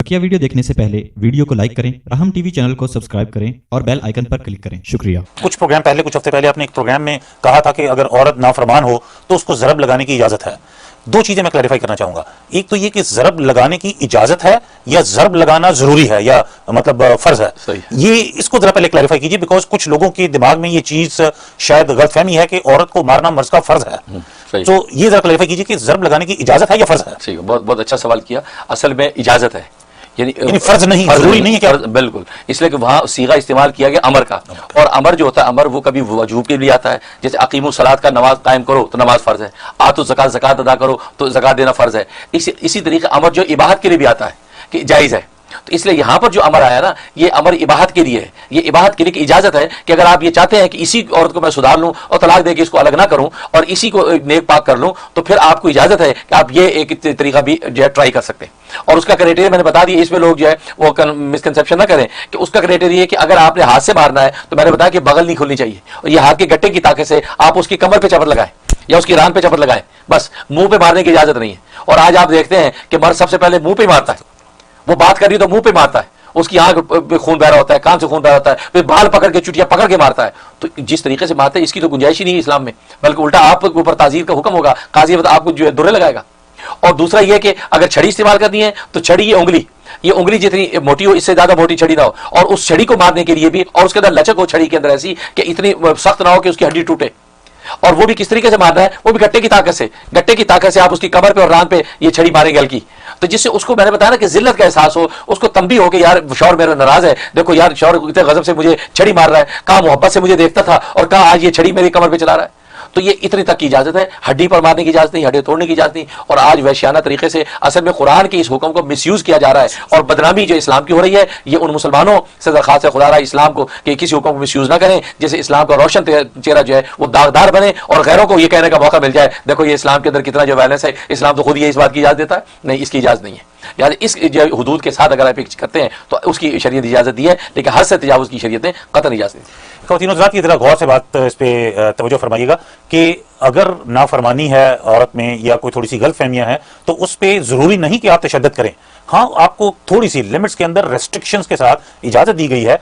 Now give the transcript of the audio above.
बकिया video देखने से पहले वीडियो को लाइक करें, राहम टीवी चैनल को सब्सक्राइब करें और बेल आइकन पर क्लिक करें। शुक्रिया। कुछ हफ्ते पहले आपने एक प्रोग्राम में कहा था कि अगर औरत नाफरमान हो तो उसको ज़रब लगाने की इजाज़त है। दो चीज़ें मैं क्लैरिफाई करना चाहूँगा। एक तो ये कि ज़रब लगाने की इजाज़त है या ज़रब लगाना ज़रूरी है या मतलब फ़र्ज़ है, ये इसको ज़रा पहले क्लैरिफाई कीजिए, बिकॉज कुछ लोगों के दिमाग में ये चीज़ शायद गलतफहमी है कि औरत को मारना मर्द का फ़र्ज़ है। तो ये ज़रा क्लैरिफाई कीजिए कि ज़रब लगाने की इजाज़त है या फ़र्ज़ है। सही, बहुत अच्छा सवाल किया। असल में इजाज़त है, यानी फर्ज नहीं, जरूरी नहीं है क्या? बिल्कुल, इसलिए कि वहाँ सीगा इस्तेमाल किया गया अमर का, और अमर जो होता है अमर वो कभी वजूब के लिए आता है, जैसे अकीमु सलात का नमाज कायम करो तो नमाज फर्ज है, आतो ज़कात अदा करो तो ज़कात देना फर्ज है। इसी तरीके अमर जो इबाहत के लिए भी आता है कि जायज़ है। तो इसलिए यहाँ पर जो अमर आया ना, ये अमर इबाहत के लिए है, ये इबाहत के लिए की इजाजत है कि अगर आप ये चाहते हैं कि इसी औरत को मैं सुधार लूं और तलाक दे के इसको अलग ना करूं और इसी को नेक पाक कर लूं, तो फिर आपको इजाजत है कि आप ये एक तरीका भी जो है ट्राई कर सकते हैं। और उसका क्राइटेरिया मैंने बता दिया, इसमें लोग जो है वो मिसकंसेप्शन ना करें कि उसका क्राइटेरिया है कि अगर आपने हाथ से मारना है तो मैंने बताया कि बगल नहीं खुलनी चाहिए, और ये हाथ के गट्टे की ताकत से आप उसकी कमर पे चपत लगाएं या उसकी रान पे चपत लगाएं, बस मुंह पे मारने की इजाजत नहीं है। और आज आप देखते हैं कि मर्द सबसे पहले मुंह पे मारता है, वो बात कर रही तो मुंह पे मारता है, उसकी आंख पे खून बह रहा होता है, कान से खून बह रहा होता है, फिर बाल पकड़ के चुटिया पकड़ के मारता है। तो जिस तरीके से मारता है इसकी तो गुंजाइश ही नहीं है इस्लाम में, बल्कि उल्टा आपके ऊपर ताजीर का हुक्म होगा, काजी आपको जो है दुर्रे लगाएगा। और दूसरा ये कि अगर छड़ी इस्तेमाल करनी है तो छड़ी ये उंगली जितनी मोटी हो, इससे ज्यादा मोटी छड़ी ना हो, और उस छड़ी को मारने के लिए भी, और उसके अंदर लचक हो छड़ी के अंदर ऐसी कि इतनी सख्त ना हो कि उसकी हड्डी टूटे। और वो भी किस तरीके से मारना है, वो भी गट्टे की ताकत से आप उसकी कमर पे और रान पे ये छड़ी मारेंगे हल्की, तो जिससे उसको मैंने बताया ना कि जिल्लत का एहसास हो, उसको तंबी हो कि यार शौहर मेरा नाराज है, देखो यार शौहर इतने गजब से मुझे छड़ी मार रहा है, कहाँ मोहब्बत से मुझे देखता था और कहाँ आज ये छड़ी मेरी कमर पे चला रहा है। तो ये इतनी तक की इजाजत है, हड्डी पर मारने की इजाजत नहीं, हड्डी तोड़ने की इजाजत नहीं। और आज वैश्याना तरीके से असल में कुरान के इस हुक्म को मिसयूज किया जा रहा है, और बदनामी जो इस्लाम की हो रही है, ये उन मुसलमानों से दरखास्त है खुदा रहा इस्लाम को कि किसी हुक्म को मिसयूज ना करें, जैसे इस्लाम का रोशन चेहरा जो है वो दागदार बने और गैरों को ये कहने का मौका मिल जाए देखो ये इस्लाम के अंदर कितना जो वायलेंस है, इस्लाम तो खुद ये इस बात की इजाजत देता है, नहीं इसकी इजाजत नहीं है। यानी इस जो हुदूद के साथ अगर आप करते हैं तो उसकी शरीयत इजाजत दी है, लेकिन हर से तजावुज की शरीयतें कतई इजाजत दी। ख़वातीन हज़रात की ज़रा गौर से बात इस पे तवज्जो फरमाइएगा कि अगर नाफरमानी है औरत में या कोई थोड़ी सी गलतफहमियां हैं तो उस पर ज़रूरी नहीं कि आप तशद्दुद करें। हाँ, आपको थोड़ी सी लिमिट्स के अंदर रेस्ट्रिक्शंस के साथ इजाज़त दी गई है।